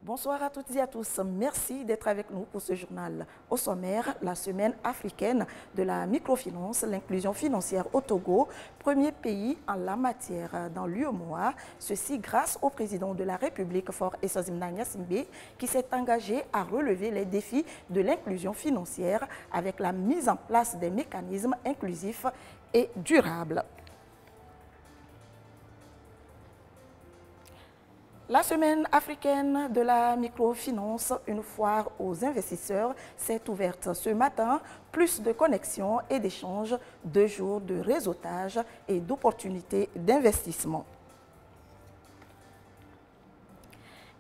Bonsoir à toutes et à tous. Merci d'être avec nous pour ce journal. Au sommaire, la semaine africaine de la microfinance, l'inclusion financière au Togo, premier pays en la matière dans l'UEMOA. Ceci grâce au président de la République, Faure Essozimna Gnassingbé, qui s'est engagé à relever les défis de l'inclusion financière avec la mise en place des mécanismes inclusifs et durables. La semaine africaine de la microfinance, une foire aux investisseurs, s'est ouverte ce matin. Plus de connexions et d'échanges, 2 jours de réseautage et d'opportunités d'investissement.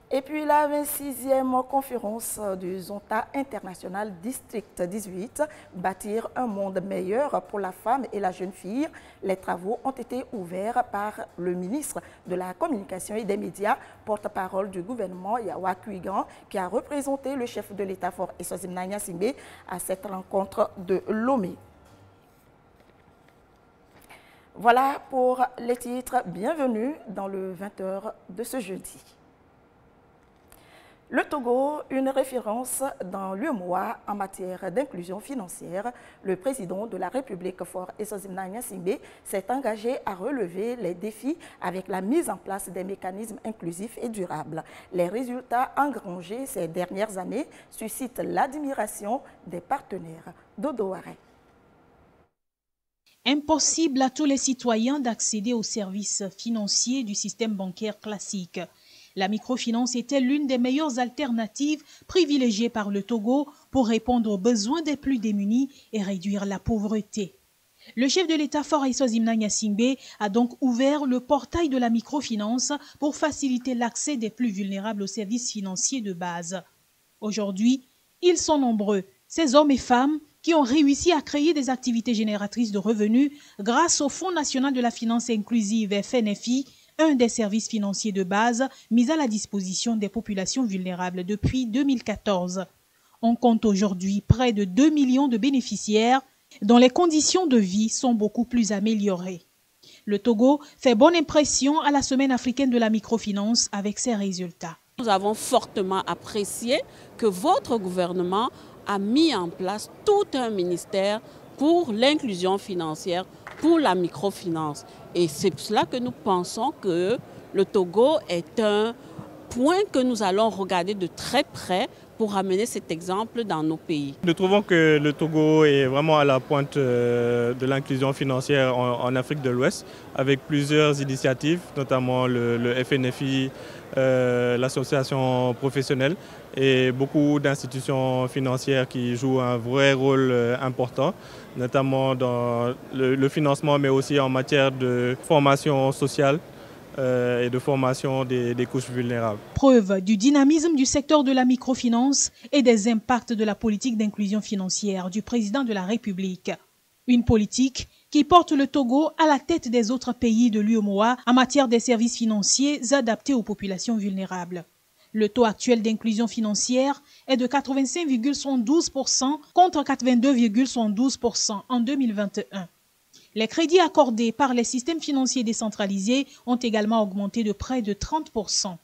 Et puis la 26e conférence du Zonta International District 18, bâtir un monde meilleur pour la femme et la jeune fille. Les travaux ont été ouverts par le ministre de la Communication et des Médias, porte-parole du gouvernement Yawa Kuigan, qui a représenté le chef de l'État Faure Essozimna Gnassingbé à cette rencontre de Lomé. Voilà pour les titres. Bienvenue dans le 20h de ce jeudi. Le Togo, une référence dans l'UEMOA en matière d'inclusion financière. Le président de la République, Faure Essozimna Gnassingbé, s'est engagé à relever les défis avec la mise en place des mécanismes inclusifs et durables. Les résultats engrangés ces dernières années suscitent l'admiration des partenaires. Dodo Aré. Impossible à tous les citoyens d'accéder aux services financiers du système bancaire classique. La microfinance était l'une des meilleures alternatives privilégiées par le Togo pour répondre aux besoins des plus démunis et réduire la pauvreté. Le chef de l'État Faure Essozimna Gnassingbé a donc ouvert le portail de la microfinance pour faciliter l'accès des plus vulnérables aux services financiers de base. Aujourd'hui, ils sont nombreux, ces hommes et femmes qui ont réussi à créer des activités génératrices de revenus grâce au Fonds national de la finance inclusive FNFI, un des services financiers de base mis à la disposition des populations vulnérables depuis 2014. On compte aujourd'hui près de 2 millions de bénéficiaires dont les conditions de vie sont beaucoup plus améliorées. Le Togo fait bonne impression à la Semaine africaine de la microfinance avec ses résultats. Nous avons fortement apprécié que votre gouvernement a mis en place tout un ministère pour l'inclusion financière, pour la microfinance. Et c'est pour cela que nous pensons que le Togo est un point que nous allons regarder de très près pour amener cet exemple dans nos pays. Nous trouvons que le Togo est vraiment à la pointe de l'inclusion financière en Afrique de l'Ouest, avec plusieurs initiatives, notamment le FNFI, l'association professionnelle et beaucoup d'institutions financières qui jouent un vrai rôle important, notamment dans le financement, mais aussi en matière de formation sociale et de formation des couches vulnérables. Preuve du dynamisme du secteur de la microfinance et des impacts de la politique d'inclusion financière du président de la République. Une politique qui porte le Togo à la tête des autres pays de l'UEMOA en matière des services financiers adaptés aux populations vulnérables. Le taux actuel d'inclusion financière est de 85,12% contre 82,12% en 2021. Les crédits accordés par les systèmes financiers décentralisés ont également augmenté de près de 30%.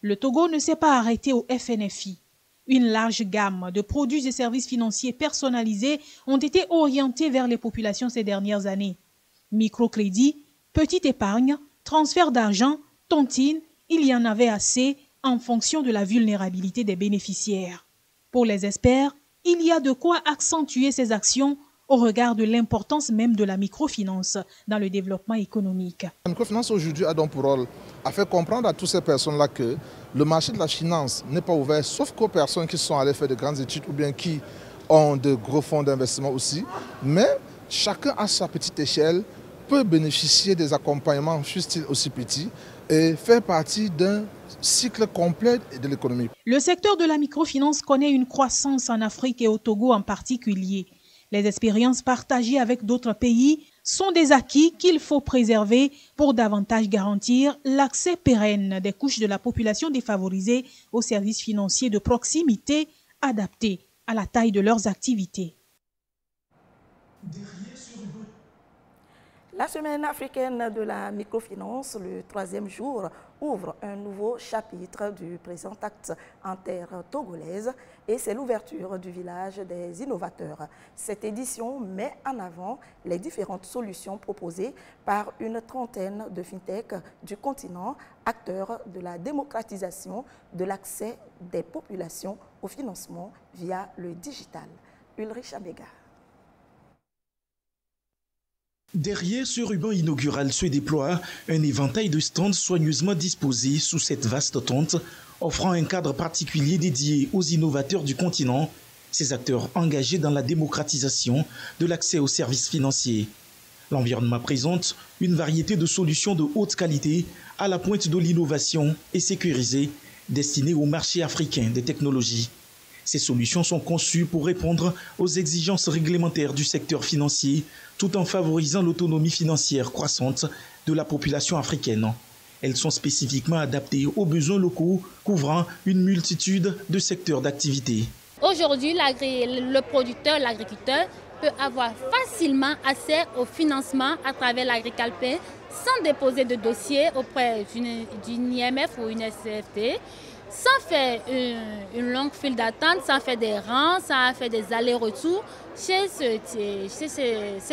Le Togo ne s'est pas arrêté au FNFI. Une large gamme de produits et services financiers personnalisés ont été orientés vers les populations ces dernières années. Microcrédit, petite épargne, transfert d'argent, tontine, il y en avait assez en fonction de la vulnérabilité des bénéficiaires. Pour les experts, il y a de quoi accentuer ces actions au regard de l'importance même de la microfinance dans le développement économique. La microfinance aujourd'hui a donc pour rôle à faire comprendre à toutes ces personnes-là que le marché de la finance n'est pas ouvert, sauf qu'aux personnes qui sont allées faire de grandes études ou bien qui ont de gros fonds d'investissement aussi. Mais chacun à sa petite échelle peut bénéficier des accompagnements, fussent-ils aussi petits, et faire partie d'un cycle complet de l'économie. Le secteur de la microfinance connaît une croissance en Afrique et au Togo en particulier. Les expériences partagées avec d'autres pays sont des acquis qu'il faut préserver pour davantage garantir l'accès pérenne des couches de la population défavorisée aux services financiers de proximité adaptés à la taille de leurs activités. La semaine africaine de la microfinance, le 3e jour, ouvre un nouveau chapitre du présent acte en terre togolaise et c'est l'ouverture du village des innovateurs. Cette édition met en avant les différentes solutions proposées par une trentaine de fintech du continent, acteurs de la démocratisation de l'accès des populations au financement via le digital. Ulrich Abega. Derrière ce ruban inaugural se déploie un éventail de stands soigneusement disposés sous cette vaste tente, offrant un cadre particulier dédié aux innovateurs du continent, ces acteurs engagés dans la démocratisation de l'accès aux services financiers. L'environnement présente une variété de solutions de haute qualité à la pointe de l'innovation et sécurisées, destinées au marché africain des technologies. Ces solutions sont conçues pour répondre aux exigences réglementaires du secteur financier, tout en favorisant l'autonomie financière croissante de la population africaine. Elles sont spécifiquement adaptées aux besoins locaux, couvrant une multitude de secteurs d'activité. Aujourd'hui, le producteur, l'agriculteur peut avoir facilement accès au financement à travers l'Agricalpin sans déposer de dossier auprès d'une IMF ou une SCFT, sans faire une longue file d'attente, sans faire des rangs, sans faire des allers-retours chez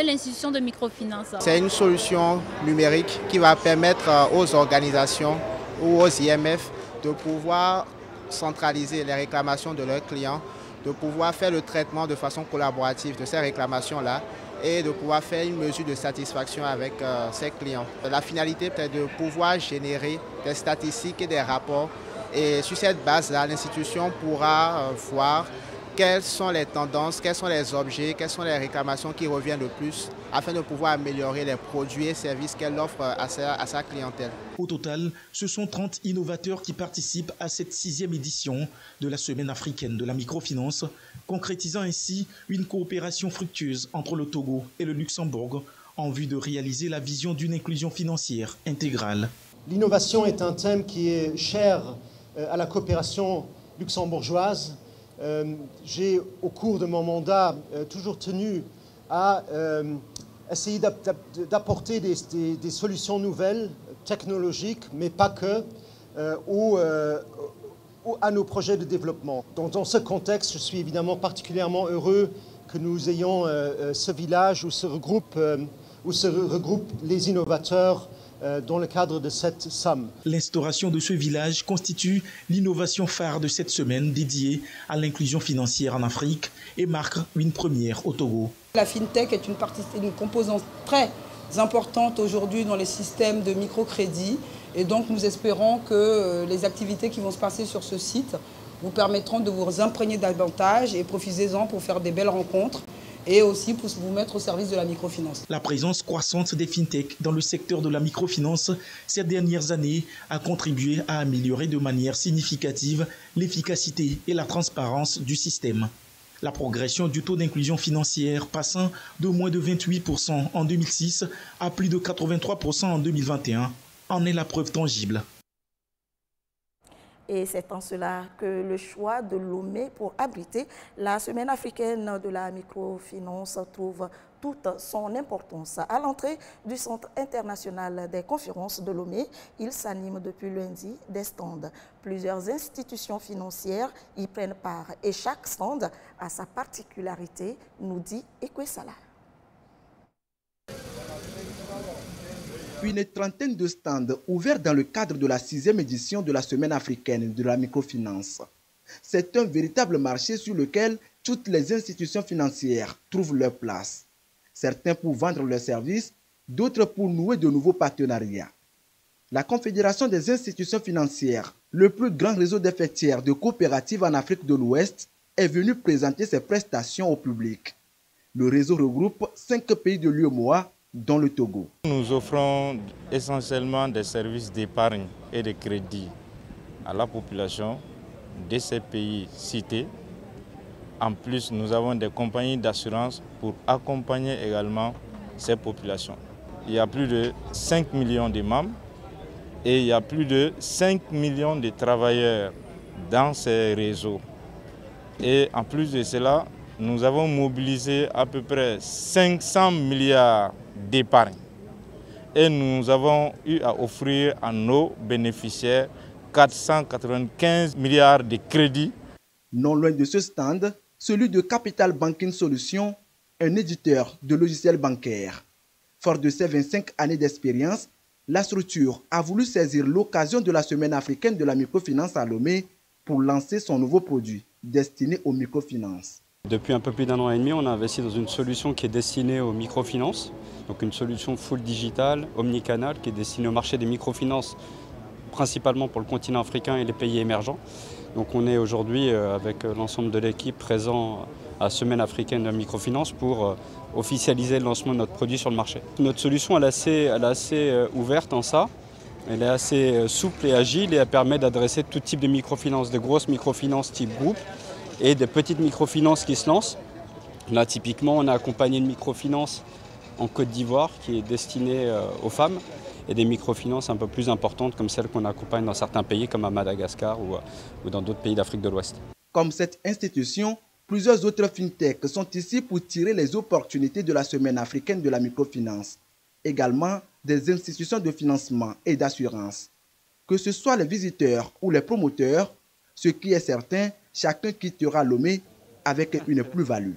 l'institution de microfinance. C'est une solution numérique qui va permettre aux organisations ou aux IMF de pouvoir centraliser les réclamations de leurs clients, de pouvoir faire le traitement de façon collaborative de ces réclamations-là et de pouvoir faire une mesure de satisfaction avec ses clients. La finalité est de pouvoir générer des statistiques et des rapports. Et sur cette base-là, l'institution pourra voir quelles sont les tendances, quels sont les objets, quelles sont les réclamations qui reviennent le plus afin de pouvoir améliorer les produits et services qu'elle offre à sa clientèle. Au total, ce sont 30 innovateurs qui participent à cette 6e édition de la Semaine africaine de la microfinance, concrétisant ainsi une coopération fructueuse entre le Togo et le Luxembourg en vue de réaliser la vision d'une inclusion financière intégrale. L'innovation est un thème qui est cher à la coopération luxembourgeoise. J'ai, au cours de mon mandat, toujours tenu à essayer d'apporter des solutions nouvelles, technologiques, mais pas que, à nos projets de développement. Dans ce contexte, je suis évidemment particulièrement heureux que nous ayons ce village où se regroupent les innovateurs dans le cadre de cette somme. L'instauration de ce village constitue l'innovation phare de cette semaine dédiée à l'inclusion financière en Afrique et marque une première au Togo. La FinTech est une composante très importante aujourd'hui dans les systèmes de microcrédit et donc nous espérons que les activités qui vont se passer sur ce site vous permettront de vous imprégner davantage et profitez-en pour faire des belles rencontres et aussi pour vous mettre au service de la microfinance. La présence croissante des fintech dans le secteur de la microfinance ces dernières années a contribué à améliorer de manière significative l'efficacité et la transparence du système. La progression du taux d'inclusion financière passant de moins de 28% en 2006 à plus de 83% en 2021 en est la preuve tangible. Et c'est en cela que le choix de Lomé pour abriter la Semaine africaine de la microfinance trouve toute son importance. À l'entrée du Centre international des conférences de Lomé, il s'anime depuis lundi des stands. Plusieurs institutions financières y prennent part et chaque stand a sa particularité, nous dit Ekwesala. Une trentaine de stands ouverts dans le cadre de la 6e édition de la Semaine africaine de la microfinance. C'est un véritable marché sur lequel toutes les institutions financières trouvent leur place. Certains pour vendre leurs services, d'autres pour nouer de nouveaux partenariats. La Confédération des institutions financières, le plus grand réseau d'effectifs de coopératives en Afrique de l'Ouest, est venu présenter ses prestations au public. Le réseau regroupe 5 pays de l'UEMOA, dont le Togo. Nous offrons essentiellement des services d'épargne et de crédit à la population de ces pays cités. En plus, nous avons des compagnies d'assurance pour accompagner également ces populations. Il y a plus de 5 millions de membres et il y a plus de 5 millions de travailleurs dans ces réseaux. Et en plus de cela, nous avons mobilisé à peu près 500 milliards d'épargne et nous avons eu à offrir à nos bénéficiaires 495 milliards de crédits. Non loin de ce stand, celui de Capital Banking Solutions, un éditeur de logiciels bancaires. Fort de ses 25 années d'expérience, la structure a voulu saisir l'occasion de la Semaine africaine de la microfinance à Lomé pour lancer son nouveau produit destiné aux microfinances. Depuis un peu plus d'1 an et demi, on a investi dans une solution qui est destinée aux microfinances, donc une solution full digital, omnicanal, qui est destinée au marché des microfinances, principalement pour le continent africain et les pays émergents. Donc on est aujourd'hui avec l'ensemble de l'équipe présent à la Semaine africaine de la microfinance pour officialiser le lancement de notre produit sur le marché. Notre solution elle est assez ouverte en ça, elle est assez souple et agile et elle permet d'adresser tout type de microfinances, des grosses microfinances type groupe et des petites microfinances qui se lancent. Là typiquement on a accompagné une microfinance en Côte d'Ivoire qui est destinée aux femmes et des microfinances un peu plus importantes comme celles qu'on accompagne dans certains pays comme à Madagascar ou dans d'autres pays d'Afrique de l'Ouest. Comme cette institution, plusieurs autres fintechs sont ici pour tirer les opportunités de la Semaine africaine de la microfinance. Également des institutions de financement et d'assurance. Que ce soit les visiteurs ou les promoteurs, ce qui est certain, chacun quittera Lomé avec une plus-value.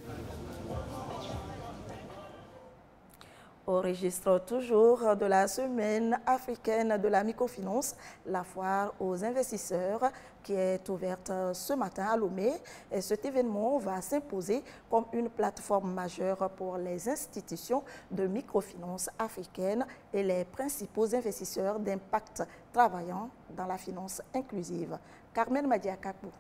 Au registre toujours de la Semaine africaine de la microfinance, la foire aux investisseurs qui est ouverte ce matin à Lomé. Et cet événement va s'imposer comme une plateforme majeure pour les institutions de microfinance africaines et les principaux investisseurs d'impact travaillant dans la finance inclusive. Carmen Madiakapou.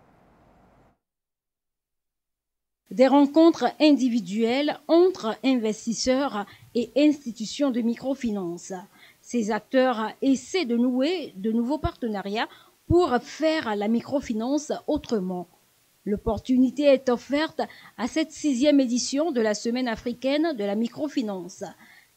Des rencontres individuelles entre investisseurs et institutions de microfinance. Ces acteurs essaient de nouer de nouveaux partenariats pour faire la microfinance autrement. L'opportunité est offerte à cette 6e édition de la Semaine africaine de la microfinance.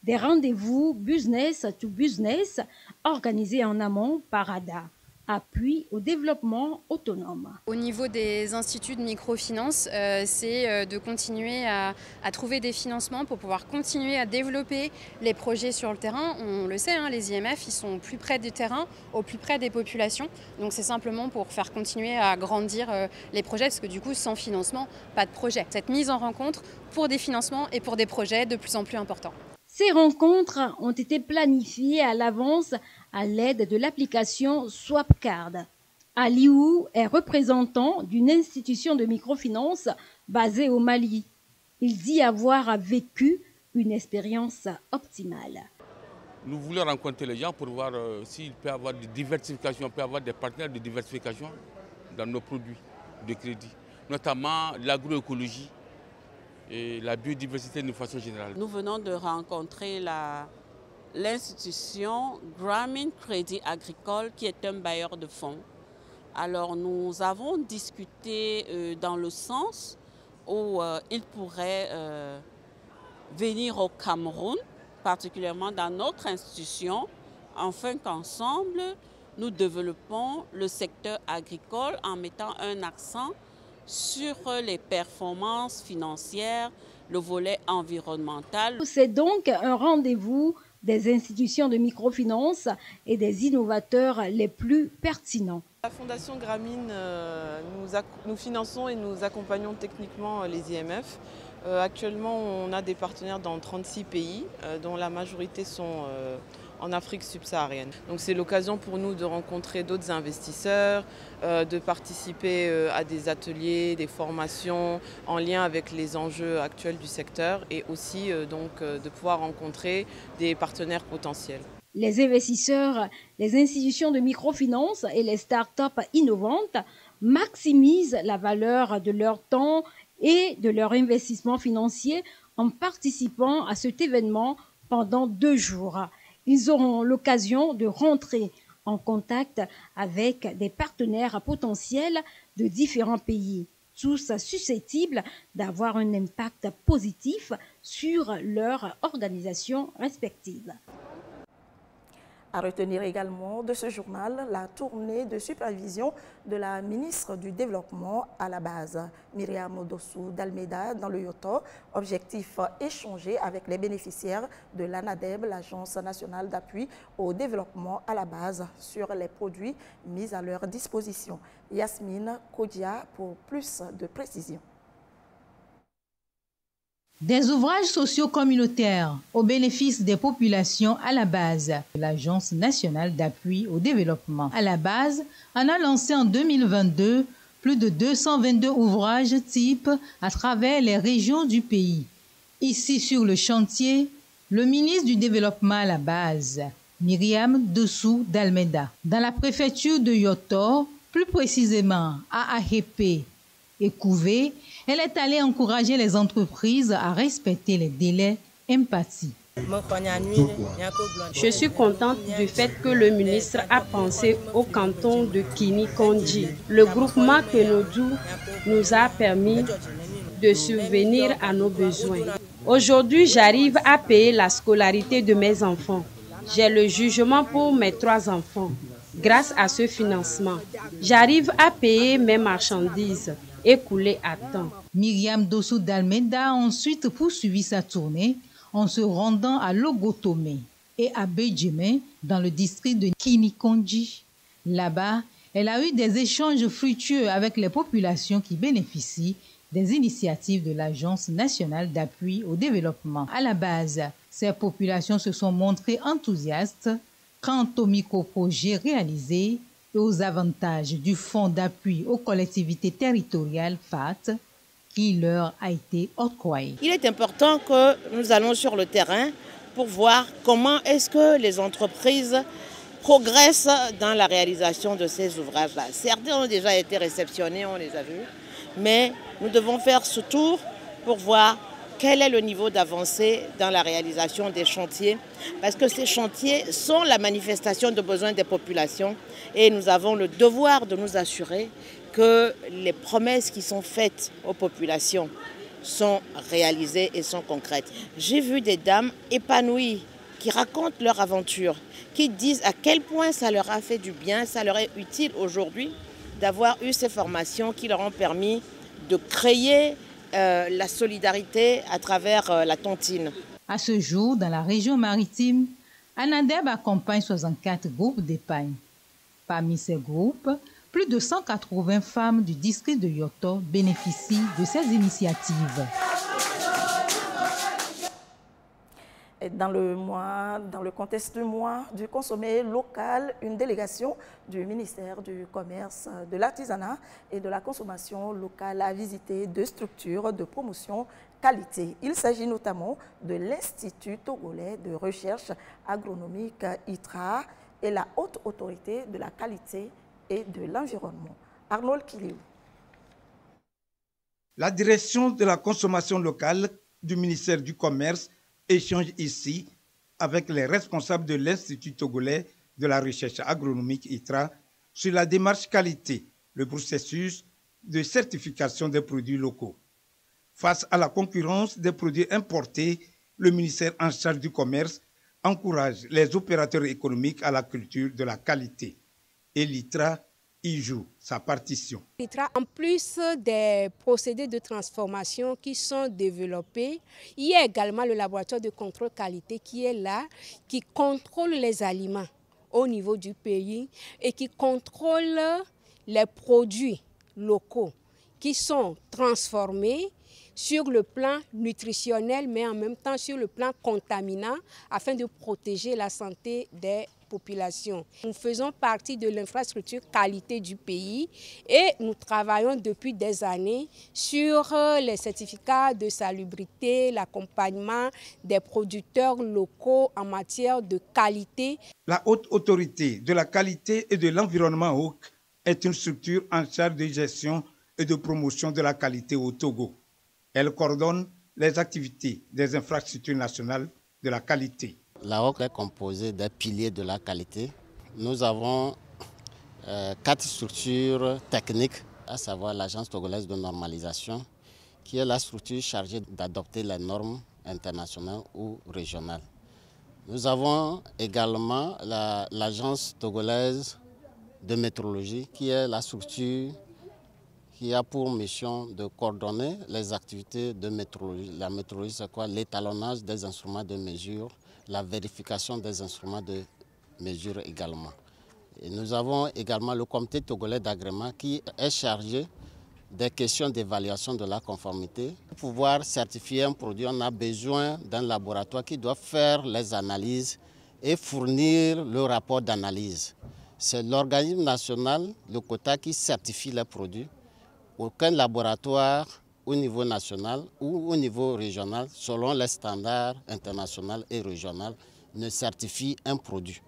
Des rendez-vous business to business organisés en amont par ADA. Appui au développement autonome. Au niveau des instituts de microfinance, c'est de continuer à trouver des financements pour pouvoir continuer à développer les projets sur le terrain. On le sait, hein, les IMF, ils sont au plus près du terrain, au plus près des populations. Donc c'est simplement pour faire continuer à grandir les projets, parce que du coup, sans financement, pas de projet. Cette mise en rencontre pour des financements et pour des projets de plus en plus importants. Ces rencontres ont été planifiées à l'avance à l'aide de l'application Swapcard. Aliou est représentant d'une institution de microfinance basée au Mali. Il dit avoir vécu une expérience optimale. Nous voulons rencontrer les gens pour voir s'il peut y avoir des diversifications, peut y avoir des partenaires de diversification dans nos produits de crédit, notamment l'agroécologie et la biodiversité de façon générale. Nous venons de rencontrer l'institution Grameen Crédit Agricole qui est un bailleur de fonds. Alors nous avons discuté dans le sens où il pourrait venir au Cameroun, particulièrement dans notre institution, afin qu'ensemble nous développons le secteur agricole en mettant un accent sur les performances financières, le volet environnemental. C'est donc un rendez-vous des institutions de microfinance et des innovateurs les plus pertinents. La Fondation Grameen, nous finançons et nous accompagnons techniquement les IMF. Actuellement, on a des partenaires dans 36 pays, dont la majorité sont en Afrique subsaharienne. Donc c'est l'occasion pour nous de rencontrer d'autres investisseurs, de participer à des ateliers, des formations en lien avec les enjeux actuels du secteur et aussi de pouvoir rencontrer des partenaires potentiels. Les investisseurs, les institutions de microfinance et les start-up innovantes maximisent la valeur de leur temps et de leur investissement financier en participant à cet événement pendant 2 jours. Ils auront l'occasion de rentrer en contact avec des partenaires potentiels de différents pays, tous susceptibles d'avoir un impact positif sur leur organisation respective. À retenir également de ce journal la tournée de supervision de la ministre du Développement à la base, Myriam Dossou d'Almeida, dans le Yoto. Objectif échanger avec les bénéficiaires de l'ANADEB, l'Agence nationale d'appui au développement à la base, sur les produits mis à leur disposition. Yasmine Kodia pour plus de précision. Des ouvrages sociaux communautaires au bénéfice des populations à la base. L'Agence nationale d'appui au développement à la base en a lancé en 2022 plus de 222 ouvrages types à travers les régions du pays. Ici sur le chantier, le ministre du Développement à la base, Myriam Dossou d'Almeida. Dans la préfecture de Yoto, plus précisément à Ahépé et Kouvé, elle est allée encourager les entreprises à respecter les délais impartis. Je suis contente du fait que le ministre a pensé au canton de Kini-Kondji. Le groupement Kenodou nous a permis de subvenir à nos besoins. Aujourd'hui, j'arrive à payer la scolarité de mes enfants. J'ai le jugement pour mes 3 enfants. Grâce à ce financement, j'arrive à payer mes marchandises écoulées à temps. Myriam Dossou d'Almeida a ensuite poursuivi sa tournée en se rendant à Logotome et à Bédjémé dans le district de Kini-Kondji. Là-bas, elle a eu des échanges fructueux avec les populations qui bénéficient des initiatives de l'Agence nationale d'appui au développement. À la base, ces populations se sont montrées enthousiastes quant aux micro-projets réalisés et aux avantages du Fonds d'appui aux collectivités territoriales FAT qui leur a été octroyé. Il est important que nous allons sur le terrain pour voir comment est-ce que les entreprises progressent dans la réalisation de ces ouvrages-là. Certains ont déjà été réceptionnés, on les a vus, mais nous devons faire ce tour pour voir quel est le niveau d'avancée dans la réalisation des chantiers, parce que ces chantiers sont la manifestation de besoins des populations et nous avons le devoir de nous assurer que les promesses qui sont faites aux populations sont réalisées et sont concrètes. J'ai vu des dames épanouies qui racontent leur aventure, qui disent à quel point ça leur a fait du bien, ça leur est utile aujourd'hui d'avoir eu ces formations qui leur ont permis de créer la solidarité à travers la tontine. À ce jour, dans la région maritime, ANADEB accompagne 64 groupes d'épargne. Parmi ces groupes, plus de 180 femmes du district de Yoto bénéficient de ces initiatives. Dans le contexte du mois du consommé local, une délégation du ministère du Commerce, de l'Artisanat et de la Consommation locale a visité 2 structures de promotion qualité. Il s'agit notamment de l'Institut togolais de recherche agronomique ITRA et la Haute Autorité de la qualité et de l'environnement. Arnold Kiliou. La direction de la consommation locale du ministère du Commerce échange ici avec les responsables de l'Institut togolais de la recherche agronomique ITRA sur la démarche qualité, le processus de certification des produits locaux. Face à la concurrence des produits importés, le ministère en charge du commerce encourage les opérateurs économiques à la culture de la qualité. Et l'ITRA y joue sa partition. L'ITRA, en plus des procédés de transformation qui sont développés, il y a également le laboratoire de contrôle qualité qui est là, qui contrôle les aliments au niveau du pays et qui contrôle les produits locaux qui sont transformés sur le plan nutritionnel, mais en même temps sur le plan contaminant, afin de protéger la santé des populations. Nous faisons partie de l'infrastructure qualité du pays et nous travaillons depuis des années sur les certificats de salubrité, l'accompagnement des producteurs locaux en matière de qualité. La Haute Autorité de la qualité et de l'environnement HOC est une structure en charge de gestion et de promotion de la qualité au Togo. Elle coordonne les activités des infrastructures nationales de la qualité. La HOC est composée des piliers de la qualité. Nous avons 4 structures techniques, à savoir l'Agence togolaise de normalisation, qui est la structure chargée d'adopter les normes internationales ou régionales. Nous avons également l'agence togolaise de métrologie qui est la structure qui a pour mission de coordonner les activités de métrologie. La métrologie, c'est quoi? L'étalonnage des instruments de mesure, la vérification des instruments de mesure également. Et nous avons également le comité togolais d'agrément qui est chargé des questions d'évaluation de la conformité. Pour pouvoir certifier un produit, on a besoin d'un laboratoire qui doit faire les analyses et fournir le rapport d'analyse. C'est l'organisme national, le quota, qui certifie les produits. Aucun laboratoire au niveau national ou au niveau régional, selon les standards internationaux et régionaux, ne certifie un produit.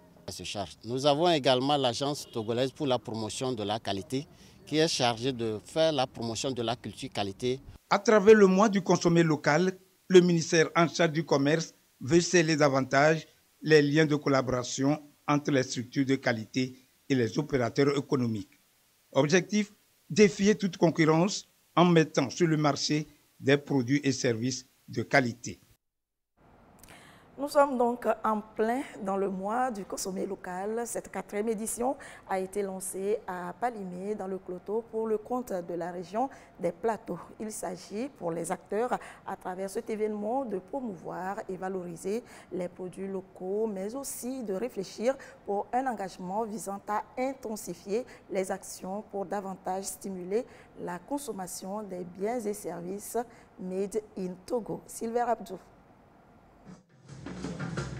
Nous avons également l'agence togolaise pour la promotion de la qualité qui est chargée de faire la promotion de la culture qualité. À travers le mois du consommé local, le ministère en charge du commerce veut sceller davantage les liens de collaboration entre les structures de qualité et les opérateurs économiques. Objectif, défier toute concurrence en mettant sur le marché des produits et services de qualité. Nous sommes donc en plein dans le mois du consommé local. Cette 4e édition a été lancée à Palimé, dans le Cloto, pour le compte de la région des Plateaux. Il s'agit pour les acteurs, à travers cet événement, de promouvoir et valoriser les produits locaux, mais aussi de réfléchir pour un engagement visant à intensifier les actions pour davantage stimuler la consommation des biens et services made in Togo. Silver Abdou.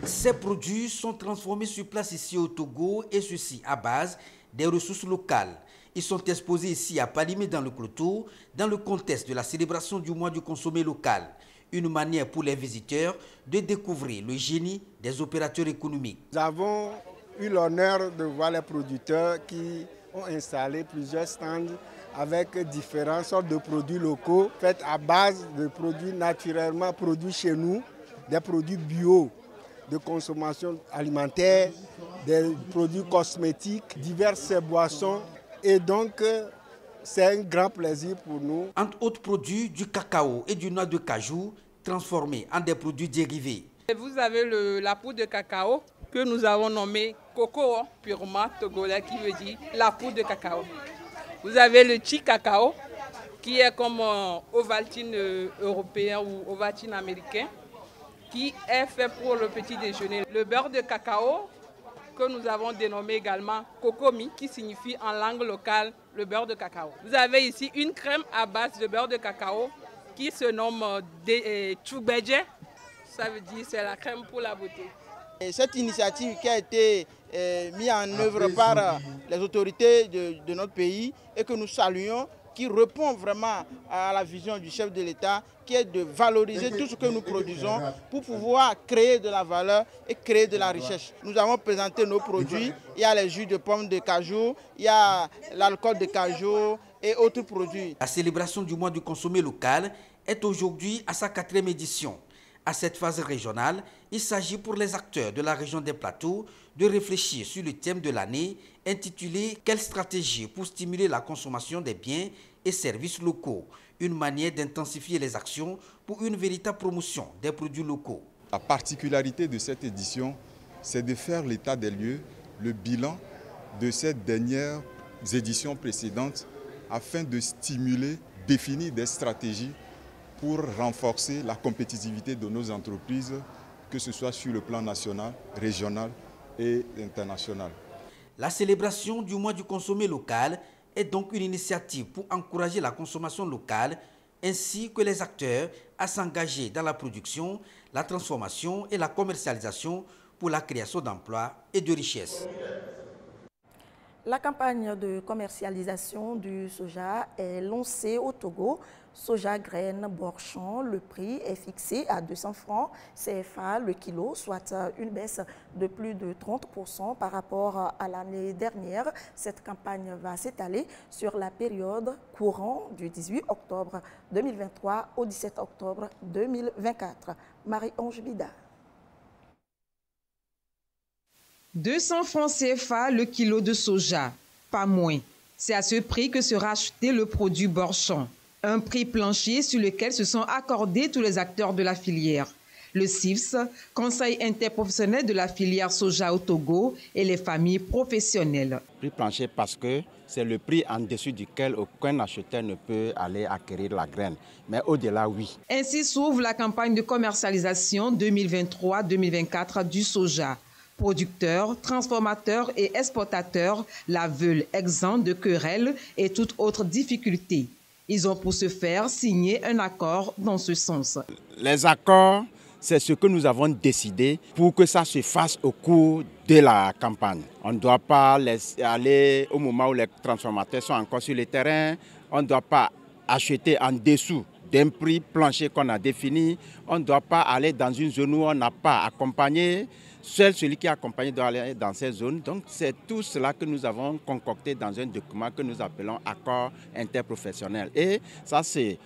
Ces produits sont transformés sur place ici au Togo et ceci à base des ressources locales. Ils sont exposés ici à Palimé dans le Cloto dans le contexte de la célébration du mois du consommé local. Une manière pour les visiteurs de découvrir le génie des opérateurs économiques. Nous avons eu l'honneur de voir les producteurs qui ont installé plusieurs stands avec différentes sortes de produits locaux faits à base de produits naturellement produits chez nous, des produits bio, de consommation alimentaire, des produits cosmétiques, diverses boissons. Et donc, c'est un grand plaisir pour nous. Entre autres produits, du cacao et du noix de cajou transformés en des produits dérivés. Vous avez la poudre de cacao que nous avons nommée coco purement togolais, qui veut dire la poudre de cacao. Vous avez le chi cacao qui est comme Ovaltine européen ou Ovaltine américain, qui est fait pour le petit déjeuner. Le beurre de cacao, que nous avons dénommé également kokomi, qui signifie en langue locale le beurre de cacao. Vous avez ici une crème à base de beurre de cacao qui se nomme Tchoubedje. Ça veut dire c'est la crème pour la beauté. Et cette initiative qui a été mise en œuvre par les autorités de notre pays et que nous saluons, qui répond vraiment à la vision du chef de l'État, qui est de valoriser tout ce que nous produisons pour pouvoir créer de la valeur et créer de la richesse. Nous avons présenté nos produits. Il y a les jus de pommes de cajou, il y a l'alcool de cajou et autres produits. La célébration du mois du consommé local est aujourd'hui à sa 4e édition. À cette phase régionale, il s'agit pour les acteurs de la région des Plateaux de réfléchir sur le thème de l'année intitulé « Quelle stratégie pour stimuler la consommation des biens et services locaux ?» Une manière d'intensifier les actions pour une véritable promotion des produits locaux. La particularité de cette édition, c'est de faire l'état des lieux, le bilan de ces dernières éditions précédentes afin de stimuler, définir des stratégies pour renforcer la compétitivité de nos entreprises, que ce soit sur le plan national, régional et international. La célébration du mois du consommé local est donc une initiative pour encourager la consommation locale ainsi que les acteurs à s'engager dans la production, la transformation et la commercialisation pour la création d'emplois et de richesses. La campagne de commercialisation du soja est lancée au Togo. Soja graine Borchamp, le prix est fixé à 200 francs CFA le kilo, soit une baisse de plus de 30% par rapport à l'année dernière. Cette campagne va s'étaler sur la période courant du 18 octobre 2023 au 17 octobre 2024. Marie-Ange Bida. 200 francs CFA le kilo de soja, pas moins. C'est à ce prix que sera acheté le produit Borchamp. Un prix plancher sur lequel se sont accordés tous les acteurs de la filière. Le CIFS, Conseil interprofessionnel de la filière soja au Togo, et les familles professionnelles. Prix plancher parce que c'est le prix en dessus duquel aucun acheteur ne peut aller acquérir la graine. Mais au-delà, oui. Ainsi s'ouvre la campagne de commercialisation 2023-2024 du soja. Producteurs, transformateurs et exportateurs la veulent exempts de querelles et toute autre difficulté. Ils ont pour ce faire signé un accord dans ce sens. Les accords, c'est ce que nous avons décidé pour que ça se fasse au cours de la campagne. On ne doit pas aller au moment où les transformateurs sont encore sur le terrain. On ne doit pas acheter en dessous d'un prix plancher qu'on a défini. On ne doit pas aller dans une zone où on n'a pas accompagné. Seul celui qui est accompagné doit aller dans ces zones. Donc c'est tout cela que nous avons concocté dans un document que nous appelons accord interprofessionnel. Et ça c'est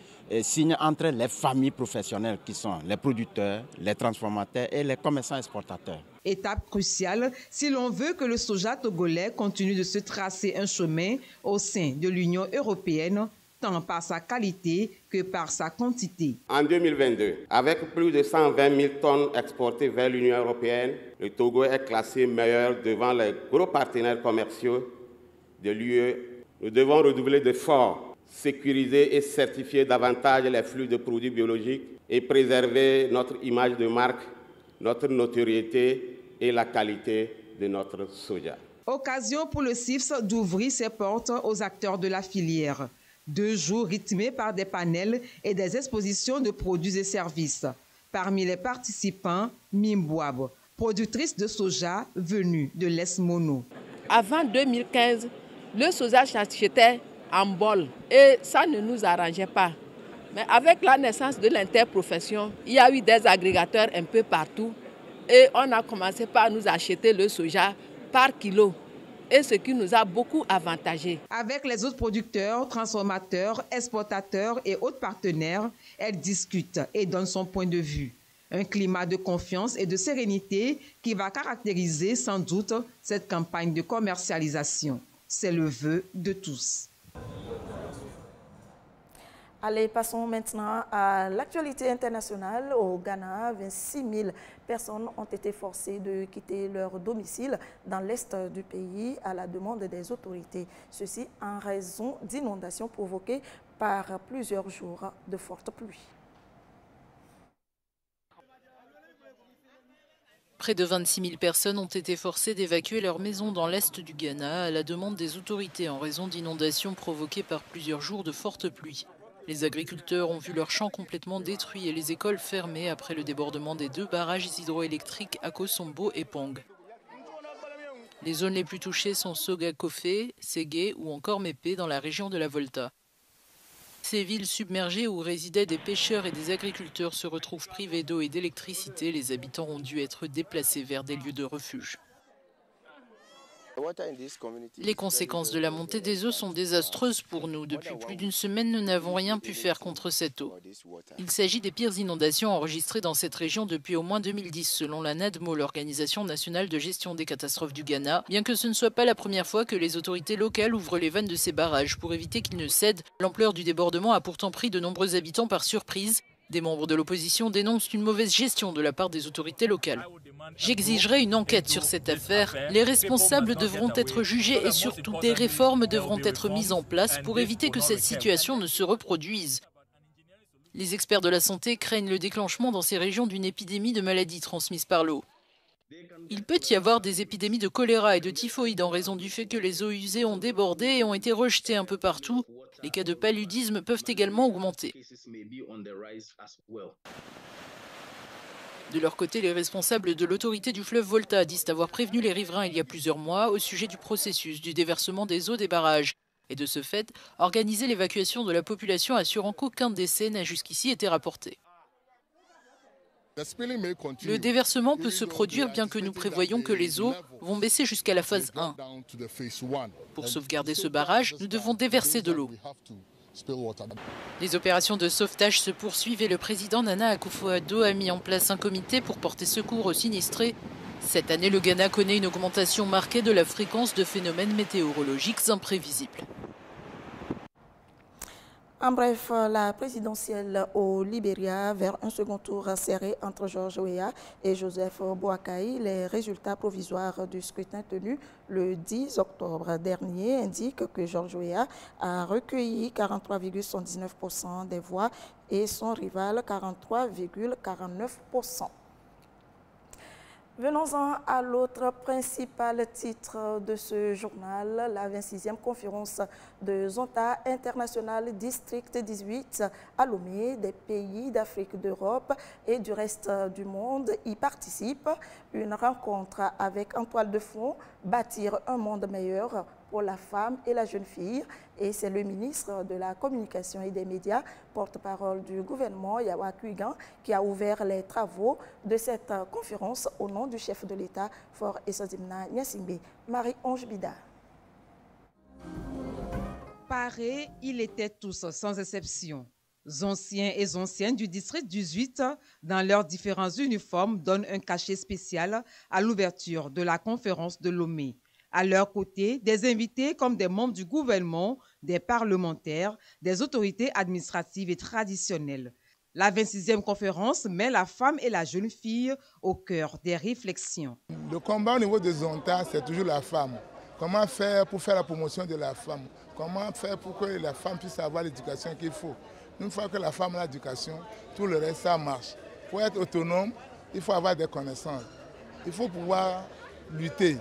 signé entre les familles professionnelles qui sont les producteurs, les transformateurs et les commerçants exportateurs. Étape cruciale si l'on veut que le soja togolais continue de se tracer un chemin au sein de l'Union européenne, tant par sa qualité que par sa quantité. En 2022, avec plus de 120 000 tonnes exportées vers l'Union européenne, le Togo est classé meilleur devant les gros partenaires commerciaux de l'UE. Nous devons redoubler d'efforts, sécuriser et certifier davantage les flux de produits biologiques et préserver notre image de marque, notre notoriété et la qualité de notre soja. Occasion pour le CIFS d'ouvrir ses portes aux acteurs de la filière. 2 jours rythmés par des panels et des expositions de produits et services. Parmi les participants, Mimbouab, productrice de soja venue de l'Est Mono. Avant 2015, le soja s'achetait en bol et ça ne nous arrangeait pas. Mais avec la naissance de l'interprofession, il y a eu des agrégateurs un peu partout et on a commencé par nous acheter le soja par kilo. Et ce qui nous a beaucoup avantagé. Avec les autres producteurs, transformateurs, exportateurs et autres partenaires, elle discute et donne son point de vue. Un climat de confiance et de sérénité qui va caractériser sans doute cette campagne de commercialisation. C'est le vœu de tous. Allez, passons maintenant à l'actualité internationale. Au Ghana, 26 000 personnes ont été forcées de quitter leur domicile dans l'est du pays à la demande des autorités. Ceci en raison d'inondations provoquées par plusieurs jours de fortes pluies. Près de 26 000 personnes ont été forcées d'évacuer leur maison dans l'est du Ghana à la demande des autorités en raison d'inondations provoquées par plusieurs jours de fortes pluies. Les agriculteurs ont vu leurs champs complètement détruits et les écoles fermées après le débordement des 2 barrages hydroélectriques à Kosombo et Pong. Les zones les plus touchées sont Soga-Kofé, Ségué ou encore Mépé dans la région de la Volta. Ces villes submergées où résidaient des pêcheurs et des agriculteurs se retrouvent privées d'eau et d'électricité. Les habitants ont dû être déplacés vers des lieux de refuge. Les conséquences de la montée des eaux sont désastreuses pour nous. Depuis plus d'une semaine, nous n'avons rien pu faire contre cette eau. Il s'agit des pires inondations enregistrées dans cette région depuis au moins 2010, selon la NADMO, l'Organisation nationale de gestion des catastrophes du Ghana, bien que ce ne soit pas la première fois que les autorités locales ouvrent les vannes de ces barrages pour éviter qu'ils ne cèdent. L'ampleur du débordement a pourtant pris de nombreux habitants par surprise. Des membres de l'opposition dénoncent une mauvaise gestion de la part des autorités locales. J'exigerai une enquête sur cette affaire. Les responsables devront être jugés et surtout des réformes devront être mises en place pour éviter que cette situation ne se reproduise. Les experts de la santé craignent le déclenchement dans ces régions d'une épidémie de maladies transmises par l'eau. Il peut y avoir des épidémies de choléra et de typhoïde en raison du fait que les eaux usées ont débordé et ont été rejetées un peu partout. Les cas de paludisme peuvent également augmenter. De leur côté, les responsables de l'autorité du fleuve Volta disent avoir prévenu les riverains il y a plusieurs mois au sujet du processus du déversement des eaux des barrages et de ce fait, organiser l'évacuation de la population assurant qu'aucun décès n'a jusqu'ici été rapporté. Le déversement peut se produire bien que nous prévoyons que les eaux vont baisser jusqu'à la phase 1. Pour sauvegarder ce barrage, nous devons déverser de l'eau. Les opérations de sauvetage se poursuivent et le président Nana Akufo-Addo a mis en place un comité pour porter secours aux sinistrés. Cette année, le Ghana connaît une augmentation marquée de la fréquence de phénomènes météorologiques imprévisibles. En bref, la présidentielle au Libéria vers un second tour serré entre George Weah et Joseph Boakai. Les résultats provisoires du scrutin tenu le 10 octobre dernier indiquent que George Weah a recueilli 43,79% des voix et son rival 43,49%. Venons-en à l'autre principal titre de ce journal, la 26e conférence de Zonta International District 18 à Lomé. Des pays d'Afrique, d'Europe et du reste du monde y participent. Une rencontre avec en toile de fond, bâtir un monde meilleur pour la femme et la jeune fille. Et c'est le ministre de la Communication et des Médias, porte-parole du gouvernement, Yawa Kuigan, qui a ouvert les travaux de cette conférence au nom du chef de l'État, Fort Esodimna Nyasingbe. Marie-Onge Bida. Parés, ils étaient tous, sans exception. Anciens et anciennes du district 18, dans leurs différents uniformes, donnent un cachet spécial à l'ouverture de la conférence de Lomé. À leur côté, des invités comme des membres du gouvernement, des parlementaires, des autorités administratives et traditionnelles. La 26e conférence met la femme et la jeune fille au cœur des réflexions. Le combat au niveau de Zonta, c'est toujours la femme. Comment faire pour faire la promotion de la femme? Comment faire pour que la femme puisse avoir l'éducation qu'il faut? Une fois que la femme a l'éducation, tout le reste, ça marche. Pour être autonome, il faut avoir des connaissances. Il faut pouvoir lutter.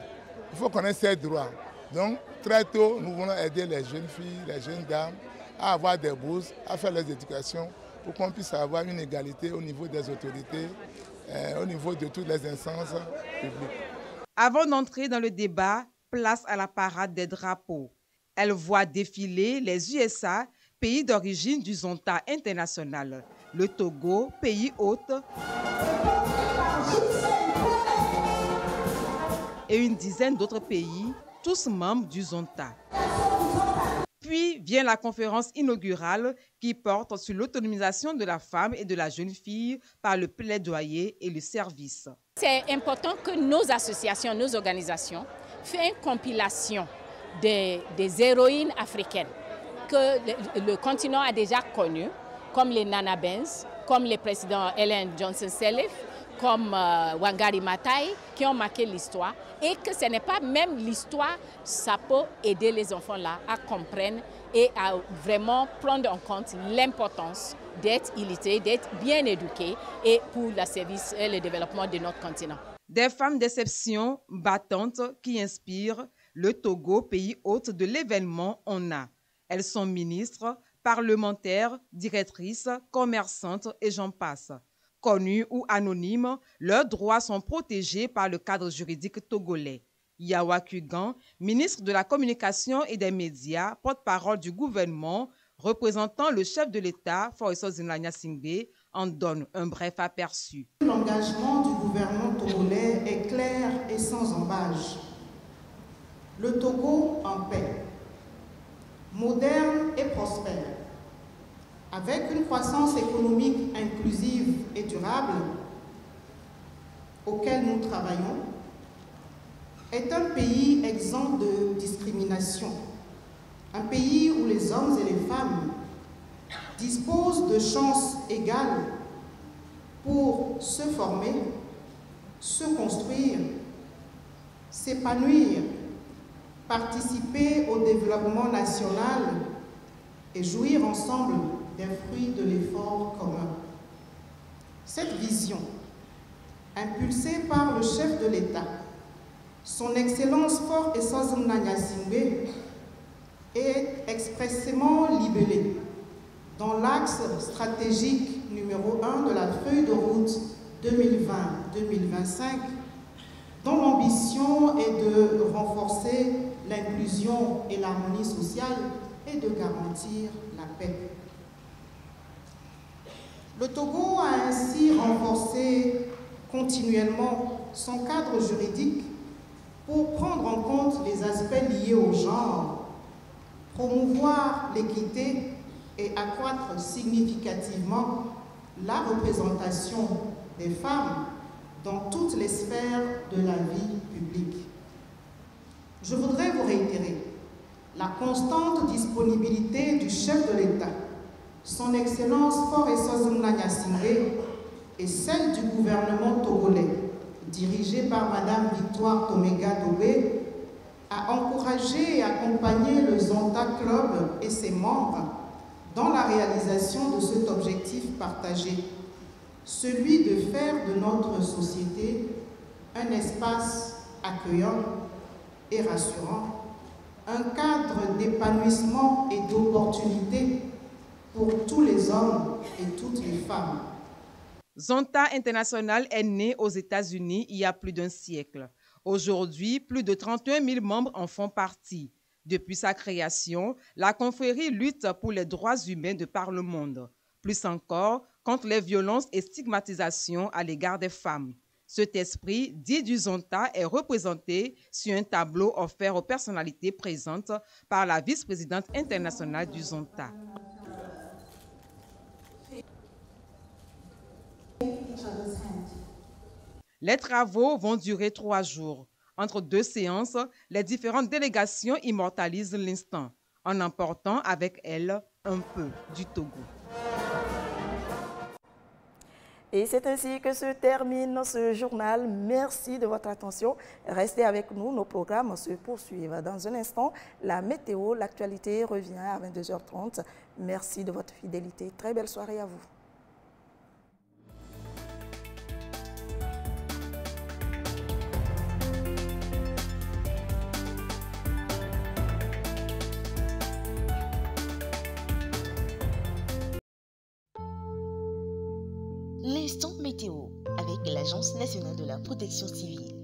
Il faut connaître ses droits. Donc, très tôt, nous voulons aider les jeunes filles, les jeunes dames à avoir des bourses, à faire les éducations pour qu'on puisse avoir une égalité au niveau des autorités, au niveau de toutes les instances publiques. Avant d'entrer dans le débat, place à la parade des drapeaux. Elle voit défiler les USA, pays d'origine du Zonta international, le Togo, pays hôte, et une dizaine d'autres pays, tous membres du Zonta. Puis vient la conférence inaugurale qui porte sur l'autonomisation de la femme et de la jeune fille par le plaidoyer et le service. C'est important que nos associations, nos organisations fassent une compilation des héroïnes africaines que le continent a déjà connues, comme les Nana Benz, comme le président Ellen Johnson Sirleaf, comme Wangari Maathai, qui ont marqué l'histoire, et que ce n'est pas même l'histoire, ça peut aider les enfants là à comprendre et à vraiment prendre en compte l'importance d'être illettrés, d'être bien éduqués et pour le service et le développement de notre continent. Des femmes d'exception battantes qui inspirent le Togo, pays hôte de l'événement, on a. Elles sont ministres, parlementaires, directrices, commerçantes et j'en passe. Connues ou anonymes, leurs droits sont protégés par le cadre juridique togolais. Yawa Kuigan, ministre de la Communication et des Médias, porte-parole du gouvernement, représentant le chef de l'État, Fort Esodimna Nyasingbe, en donne un bref aperçu. L'engagement du gouvernement togolais est clair et sans embâche. Le Togo en paix, moderne et prospère, avec une croissance économique inclusive et durable, auquel nous travaillons, est un pays exempt de discrimination, un pays où les hommes et les femmes disposent de chances égales pour se former, se construire, s'épanouir, participer au développement national et jouir ensemble des fruits de l'effort commun. Cette vision, impulsée par le chef de l'État, son Excellence Fort Esodimna Nyasingbe, est expressément libellée dans l'axe stratégique numéro 1 de la feuille de route 2020-2025, dont l'ambition est de renforcer l'inclusion et l'harmonie sociale et de garantir la paix. Le Togo a ainsi renforcé continuellement son cadre juridique pour prendre en compte les aspects liés au genre, promouvoir l'équité et accroître significativement la représentation des femmes dans toutes les sphères de la vie publique. Je voudrais vous réitérer la constante disponibilité du chef de l'État son Excellence Faure Eswazimna Gnassingbé et celle du gouvernement togolais, dirigée par Madame Victoire Tomega Dobé, a encouragé et accompagné le Zonta Club et ses membres dans la réalisation de cet objectif partagé, celui de faire de notre société un espace accueillant et rassurant, un cadre d'épanouissement et d'opportunité pour tous les hommes et toutes les femmes. Zonta International est né aux États-Unis il y a plus d'un siècle. Aujourd'hui, plus de 31 000 membres en font partie. Depuis sa création, la confrérie lutte pour les droits humains de par le monde. Plus encore, contre les violences et stigmatisations à l'égard des femmes. Cet esprit, dit du Zonta, est représenté sur un tableau offert aux personnalités présentes par la vice-présidente internationale du Zonta. Les travaux vont durer 3 jours. Entre 2 séances, les différentes délégations immortalisent l'instant, en emportant avec elles un peu du Togo. Et c'est ainsi que se termine ce journal. Merci de votre attention. Restez avec nous, nos programmes se poursuivent. Dans un instant, la météo, l'actualité revient à 22h30. Merci de votre fidélité. Très belle soirée à vous. L'instant météo avec l'Agence nationale de la protection civile.